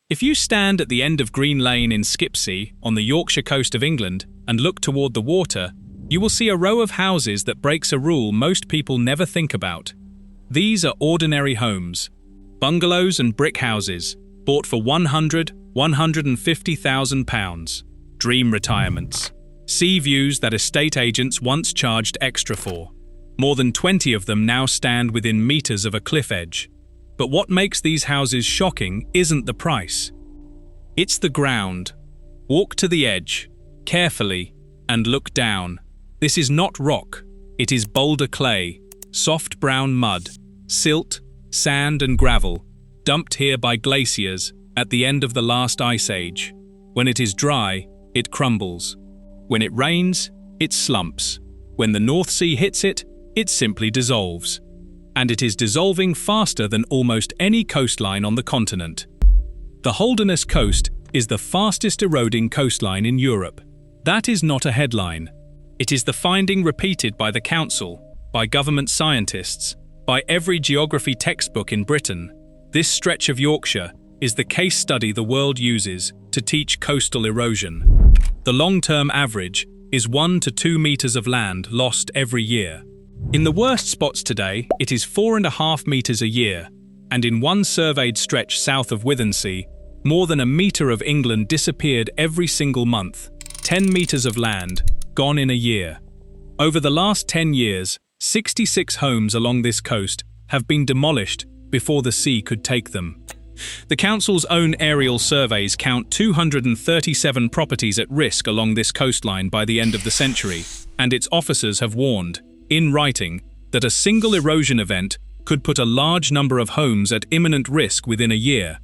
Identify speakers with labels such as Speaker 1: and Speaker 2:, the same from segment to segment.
Speaker 1: If you stand at the end of Green Lane in Skipsea on the Yorkshire coast of England and look toward the water, you will see a row of houses that breaks a rule most people never think about. These are ordinary homes, bungalows and brick houses, bought for £150,000. Dream retirements. Sea views that estate agents once charged extra for. More than 20 of them now stand within meters of a cliff edge. But what makes these houses shocking isn't the price. It's the ground. Walk to the edge, carefully, and look down. This is not rock. It is boulder clay, soft brown mud, silt, sand and gravel, dumped here by glaciers at the end of the last ice age. When it is dry, it crumbles. When it rains, it slumps. When the North Sea hits it, it simply dissolves. And it is dissolving faster than almost any coastline on the continent. The Holderness coast is the fastest eroding coastline in Europe. That is not a headline. It is the finding repeated by the Council, by government scientists, by every geography textbook in Britain. This stretch of Yorkshire is the case study the world uses to teach coastal erosion. The long-term average is 1 to 2 meters of land lost every year. In the worst spots today, it is 4.5 meters a year, and in one surveyed stretch south of Withensea, more than a metre of England disappeared every single month. 10 meters of land, gone in a year. Over the last 10 years, 66 homes along this coast have been demolished before the sea could take them. The council's own aerial surveys count 237 properties at risk along this coastline by the end of the century, and its officers have warned, in writing, that a single erosion event could put a large number of homes at imminent risk within a year.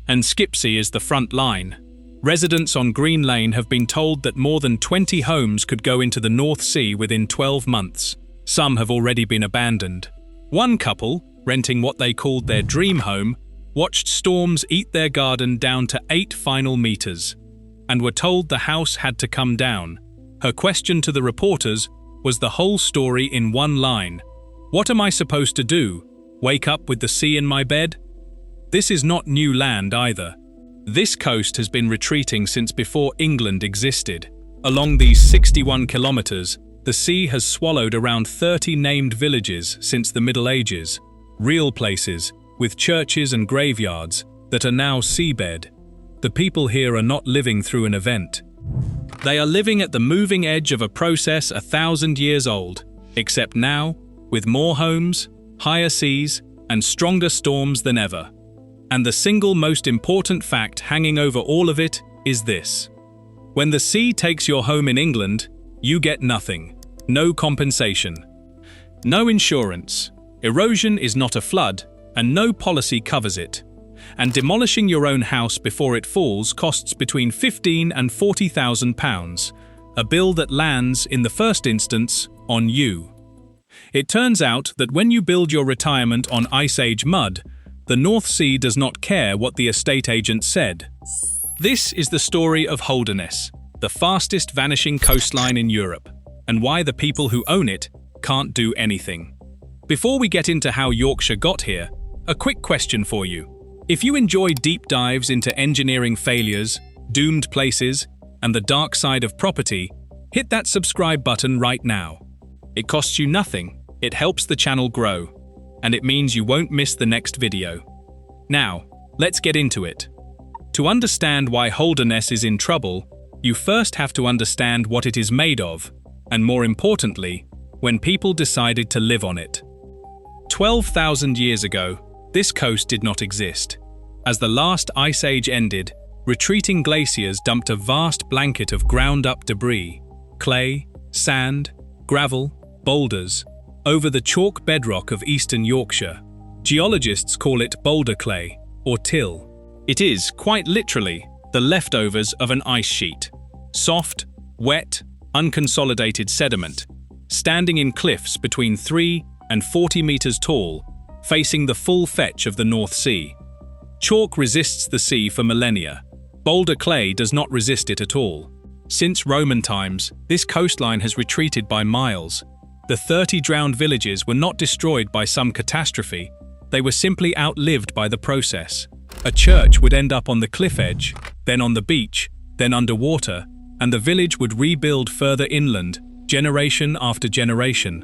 Speaker 1: And Skipsea is the front line. Residents on Green Lane have been told that more than 20 homes could go into the North Sea within 12 months. Some have already been abandoned. One couple, renting what they called their dream home, watched storms eat their garden down to 8 final meters, and were told the house had to come down. Her question to the reporters was the whole story in one line. What am I supposed to do? Wake up with the sea in my bed? This is not new land either. This coast has been retreating since before England existed. Along these 61 kilometers, the sea has swallowed around 30 named villages since the Middle Ages, real places with churches and graveyards that are now seabed. The people here are not living through an event. They are living at the moving edge of a process 1,000 years old, except now, with more homes, higher seas, and stronger storms than ever. And the single most important fact hanging over all of it is this. When the sea takes your home in England, you get nothing. No compensation. No insurance. Erosion is not a flood, and no policy covers it. And demolishing your own house before it falls costs between £15,000 and £40,000, a bill that lands, in the first instance, on you. It turns out that when you build your retirement on Ice Age mud, the North Sea does not care what the estate agent said. This is the story of Holderness, the fastest vanishing coastline in Europe, and why the people who own it can't do anything. Before we get into how Yorkshire got here, a quick question for you. If you enjoy deep dives into engineering failures, doomed places, and the dark side of property, hit that subscribe button right now. It costs you nothing, it helps the channel grow, and it means you won't miss the next video. Now, let's get into it. To understand why Holderness is in trouble, you first have to understand what it is made of, and more importantly, when people decided to live on it. 12,000 years ago, this coast did not exist. As the last ice age ended, retreating glaciers dumped a vast blanket of ground-up debris, clay, sand, gravel, boulders, over the chalk bedrock of eastern Yorkshire. Geologists call it boulder clay, or till. It is, quite literally, the leftovers of an ice sheet. Soft, wet, unconsolidated sediment, standing in cliffs between 3 and 40 meters tall, facing the full fetch of the North Sea. Chalk resists the sea for millennia. Boulder clay does not resist it at all. Since Roman times, this coastline has retreated by miles. The 30 drowned villages were not destroyed by some catastrophe, they were simply outlived by the process. A church would end up on the cliff edge, then on the beach, then underwater, and the village would rebuild further inland, generation after generation.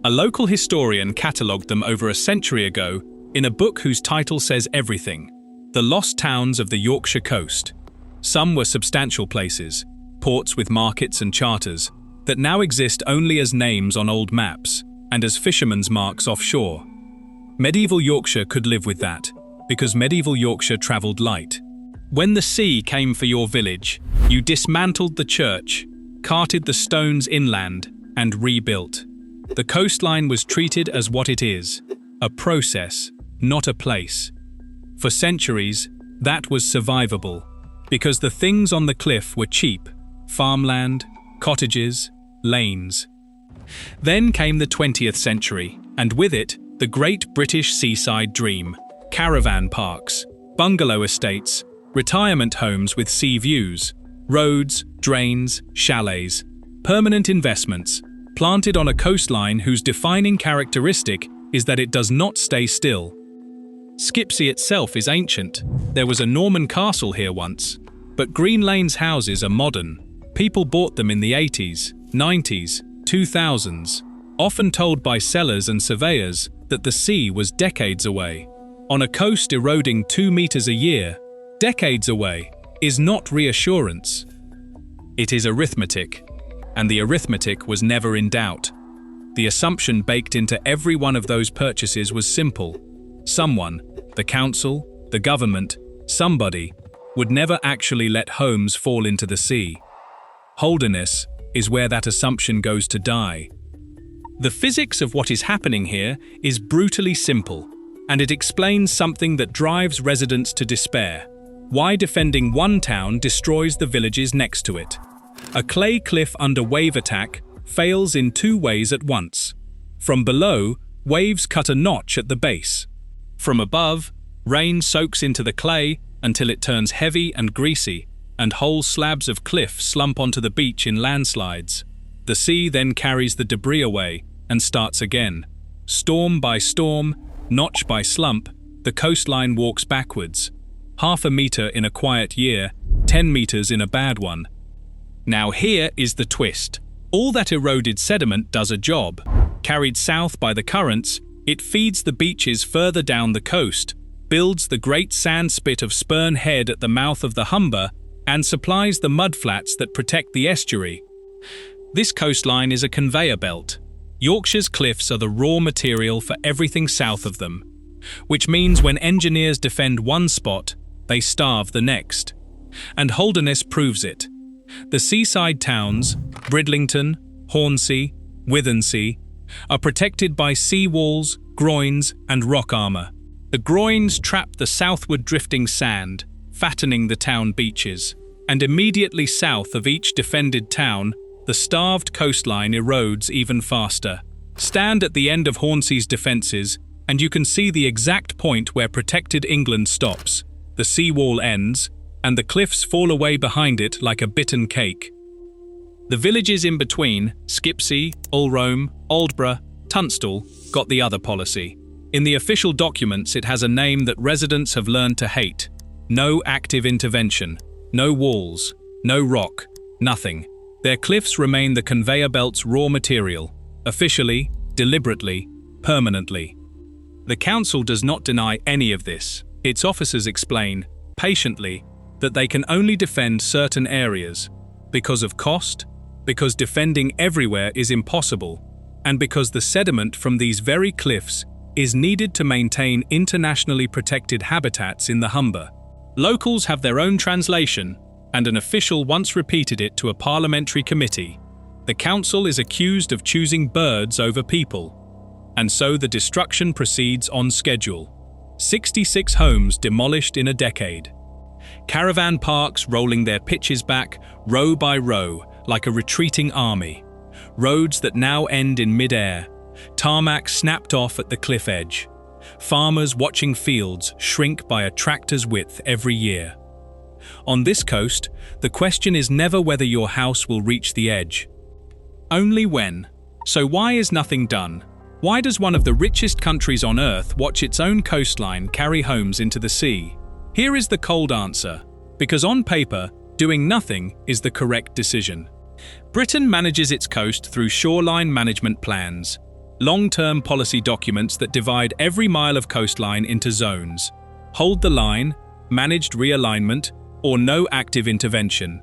Speaker 1: A local historian catalogued them over a century ago in a book whose title says everything: The Lost Towns of the Yorkshire Coast. Some were substantial places, ports with markets and charters, that now exist only as names on old maps and as fishermen's marks offshore. Medieval Yorkshire could live with that, because medieval Yorkshire travelled light. When the sea came for your village, you dismantled the church, carted the stones inland, and rebuilt. The coastline was treated as what it is, a process, not a place. For centuries, that was survivable, because the things on the cliff were cheap: farmland, cottages, lanes. Then came the 20th century, and with it, the great British seaside dream: caravan parks, bungalow estates, retirement homes with sea views, roads, drains, chalets, permanent investments, planted on a coastline whose defining characteristic is that it does not stay still. Skipsea itself is ancient. There was a Norman castle here once. But Green Lane's houses are modern. People bought them in the 80s, 90s, 2000s, often told by sellers and surveyors that the sea was decades away. On a coast eroding 2 meters a year, decades away is not reassurance. It is arithmetic, and the arithmetic was never in doubt. The assumption baked into every one of those purchases was simple. Someone, the council, the government, somebody, would never actually let homes fall into the sea. Holderness is where that assumption goes to die. The physics of what is happening here is brutally simple, and it explains something that drives residents to despair: why defending one town destroys the villages next to it. A clay cliff under wave attack fails in 2 ways at once. From below, waves cut a notch at the base. From above, rain soaks into the clay until it turns heavy and greasy, and whole slabs of cliff slump onto the beach in landslides. The sea then carries the debris away and starts again. Storm by storm, notch by slump, the coastline walks backwards. 0.5 metre in a quiet year, 10 metres in a bad one. Now here is the twist. All that eroded sediment does a job. Carried south by the currents, it feeds the beaches further down the coast, builds the great sand spit of Spurn Head at the mouth of the Humber, and supplies the mudflats that protect the estuary. This coastline is a conveyor belt. Yorkshire's cliffs are the raw material for everything south of them, which means when engineers defend one spot, they starve the next. And Holderness proves it. The seaside towns, Bridlington, Hornsea, Withensea, are protected by sea walls, groins, and rock armour. The groins trap the southward drifting sand, fattening the town beaches, and immediately south of each defended town, the starved coastline erodes even faster. Stand at the end of Hornsea's defences, and you can see the exact point where protected England stops. The seawall ends, and the cliffs fall away behind it like a bitten cake. The villages in between, Skipsea, Ulrome, Aldborough, Tunstall, got the other policy. In the official documents, it has a name that residents have learned to hate. No active intervention, no walls, no rock, nothing. Their cliffs remain the conveyor belt's raw material, officially, deliberately, permanently. The council does not deny any of this. Its officers explain, patiently, that they can only defend certain areas, because of cost, because defending everywhere is impossible, and because the sediment from these very cliffs is needed to maintain internationally protected habitats in the Humber. Locals have their own translation, and an official once repeated it to a parliamentary committee. The council is accused of choosing birds over people. And so the destruction proceeds on schedule. 66 homes demolished in a decade. Caravan parks rolling their pitches back, row by row, like a retreating army. Roads that now end in mid-air. Tarmac snapped off at the cliff edge. Farmers watching fields shrink by a tractor's width every year. On this coast, the question is never whether your house will reach the edge. Only when. So why is nothing done? Why does one of the richest countries on Earth watch its own coastline carry homes into the sea? Here is the cold answer, because on paper, doing nothing is the correct decision. Britain manages its coast through shoreline management plans, long-term policy documents that divide every mile of coastline into zones. Hold the line, managed realignment, or no active intervention.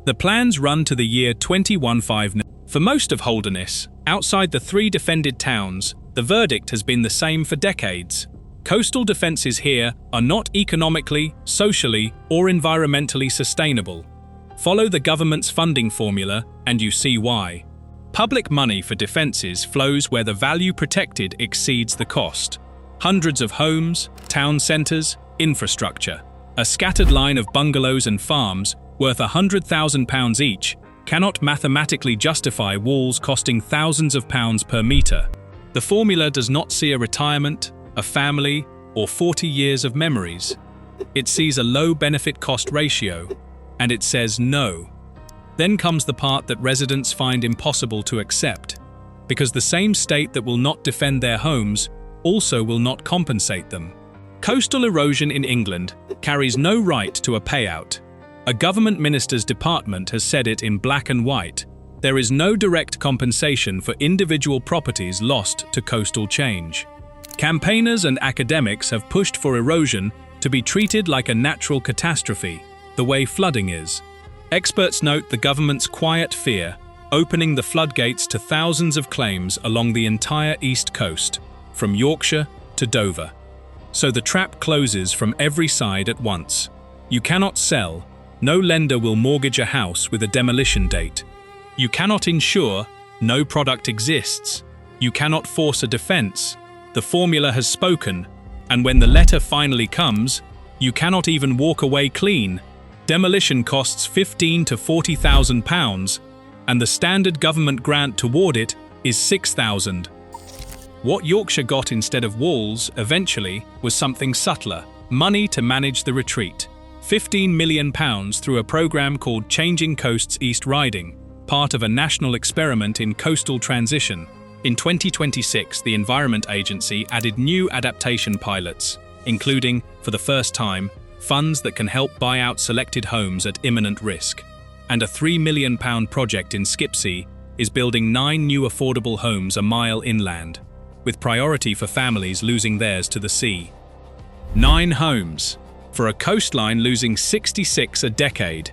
Speaker 1: The plans run to the year 2159. For most of Holderness, outside the 3 defended towns, the verdict has been the same for decades. Coastal defences here are not economically, socially, or environmentally sustainable. Follow the government's funding formula and you see why. Public money for defences flows where the value protected exceeds the cost. Hundreds of homes, town centres, infrastructure. A scattered line of bungalows and farms, worth £100,000 each, cannot mathematically justify walls costing thousands of pounds per metre. The formula does not see a retirement, a family, or 40 years of memories. It sees a low benefit-cost ratio, and it says no. Then comes the part that residents find impossible to accept, because the same state that will not defend their homes also will not compensate them. Coastal erosion in England carries no right to a payout. A government minister's department has said it in black and white. There is no direct compensation for individual properties lost to coastal change. Campaigners and academics have pushed for erosion to be treated like a natural catastrophe, the way flooding is. Experts note the government's quiet fear, opening the floodgates to thousands of claims along the entire east coast, from Yorkshire to Dover. So the trap closes from every side at once. You cannot sell. No lender will mortgage a house with a demolition date. You cannot insure. No product exists. You cannot force a defense. The formula has spoken, and when the letter finally comes, you cannot even walk away clean. Demolition costs £15,000 to £40,000, and the standard government grant toward it is £6,000. What Yorkshire got instead of walls, eventually, was something subtler: money to manage the retreat. £15 million through a programme called Changing Coasts East Riding, part of a national experiment in coastal transition. In 2026, the Environment Agency added new adaptation pilots, including, for the first time, funds that can help buy out selected homes at imminent risk. And a £3 million project in Skipsea is building 9 new affordable homes a mile inland, with priority for families losing theirs to the sea. 9 homes, for a coastline losing 66 a decade.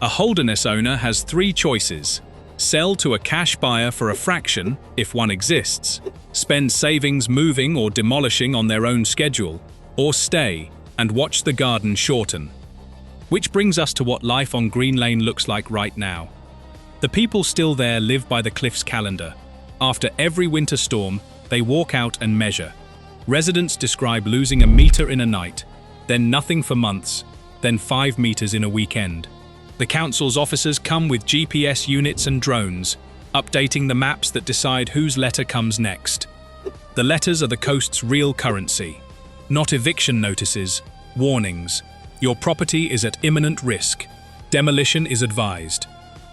Speaker 1: A Holderness owner has 3 choices: sell to a cash buyer for a fraction, if one exists, spend savings moving or demolishing on their own schedule, or stay and watch the garden shorten. Which brings us to what life on Green Lane looks like right now. The people still there live by the cliff's calendar. After every winter storm, they walk out and measure. Residents describe losing a metre in a night, then nothing for months, then 5 metres in a weekend. The council's officers come with GPS units and drones, updating the maps that decide whose letter comes next. The letters are the coast's real currency. Not eviction notices, warnings. Your property is at imminent risk. Demolition is advised.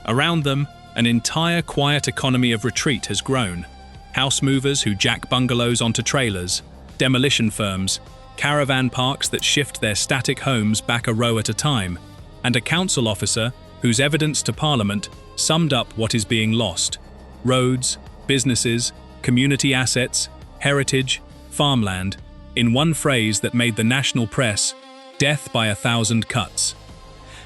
Speaker 1: Around them, an entire quiet economy of retreat has grown. House movers who jack bungalows onto trailers, demolition firms, caravan parks that shift their static homes back a row at a time, and a council officer whose evidence to Parliament summed up what is being lost: roads, businesses, community assets, heritage, farmland, in one phrase that made the national press: death by 1,000 cuts.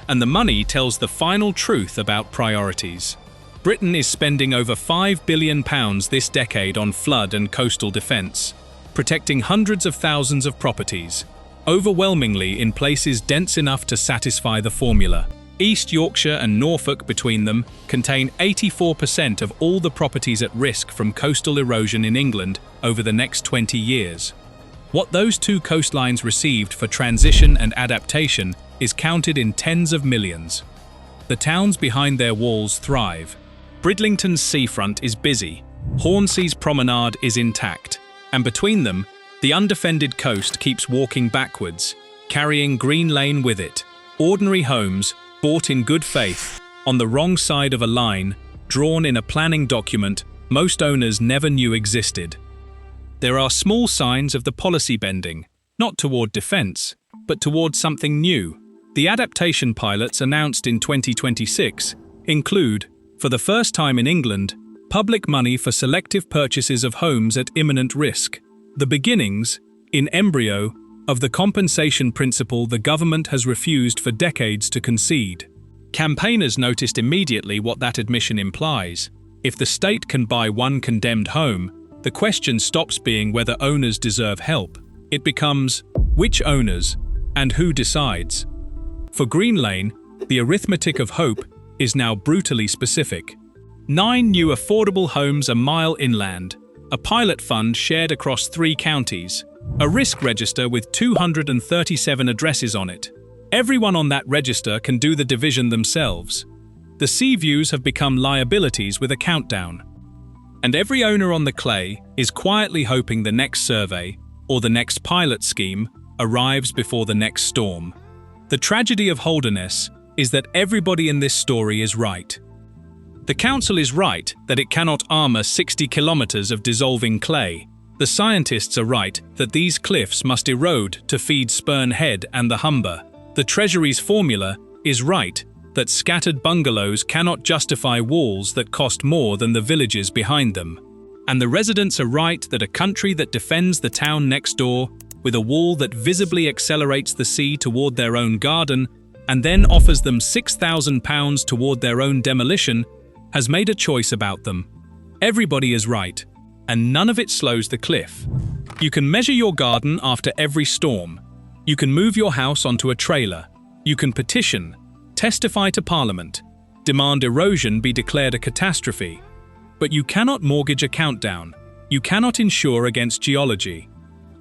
Speaker 1: And the money tells the final truth about priorities. Britain is spending over £5 billion this decade on flood and coastal defence, protecting hundreds of thousands of properties, overwhelmingly in places dense enough to satisfy the formula. East Yorkshire and Norfolk between them contain 84% of all the properties at risk from coastal erosion in England over the next 20 years. What those 2 coastlines received for transition and adaptation is counted in tens of millions. The towns behind their walls thrive. Bridlington's seafront is busy, Hornsea's promenade is intact, and between them, the undefended coast keeps walking backwards, carrying Green Lane with it. Ordinary homes, bought in good faith, on the wrong side of a line, drawn in a planning document most owners never knew existed. There are small signs of the policy bending, not toward defence, but towards something new. The adaptation pilots announced in 2026 include, for the first time in England, public money for selective purchases of homes at imminent risk. The beginnings, in embryo, of the compensation principle the government has refused for decades to concede. Campaigners noticed immediately what that admission implies. If the state can buy one condemned home, the question stops being whether owners deserve help. It becomes, which owners, and who decides? For Green Lane, the arithmetic of hope is now brutally specific. 9 new affordable homes a mile inland, a pilot fund shared across 3 counties, a risk register with 237 addresses on it. Everyone on that register can do the division themselves. The sea views have become liabilities with a countdown. And every owner on the clay is quietly hoping the next survey, or the next pilot scheme, arrives before the next storm. The tragedy of Holderness is that everybody in this story is right. The council is right that it cannot armour 60 kilometres of dissolving clay. The scientists are right that these cliffs must erode to feed Spurn Head and the Humber. The Treasury's formula is right that scattered bungalows cannot justify walls that cost more than the villages behind them. And the residents are right that a country that defends the town next door with a wall that visibly accelerates the sea toward their own garden and then offers them £6,000 toward their own demolition has made a choice about them. Everybody is right, and none of it slows the cliff. You can measure your garden after every storm. You can move your house onto a trailer. You can petition, testify to Parliament, demand erosion be declared a catastrophe. But you cannot mortgage a countdown. You cannot insure against geology.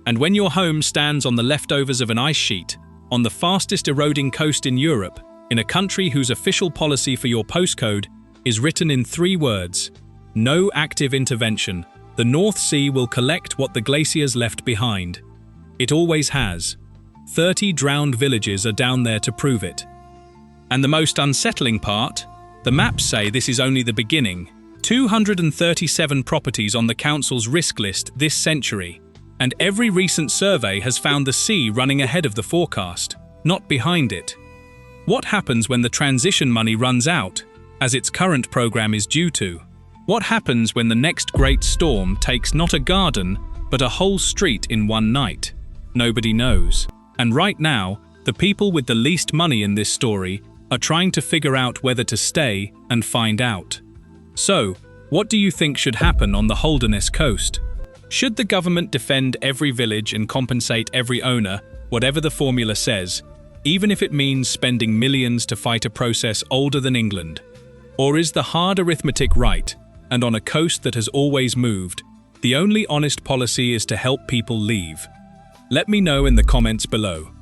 Speaker 1: And when your home stands on the leftovers of an ice sheet, on the fastest eroding coast in Europe, in a country whose official policy for your postcode is written in 3 words, no active intervention, the North Sea will collect what the glaciers left behind. It always has. 30 drowned villages are down there to prove it. And the most unsettling part, the maps say this is only the beginning. 237 properties on the council's risk list this century, and every recent survey has found the sea running ahead of the forecast, not behind it. What happens when the transition money runs out, as its current program is due to? What happens when the next great storm takes not a garden, but a whole street in one night? Nobody knows. And right now, the people with the least money in this story are trying to figure out whether to stay and find out. So, what do you think should happen on the Holderness coast? Should the government defend every village and compensate every owner, whatever the formula says, even if it means spending millions to fight a process older than England? Or is the hard arithmetic right, and on a coast that has always moved, the only honest policy is to help people leave? Let me know in the comments below.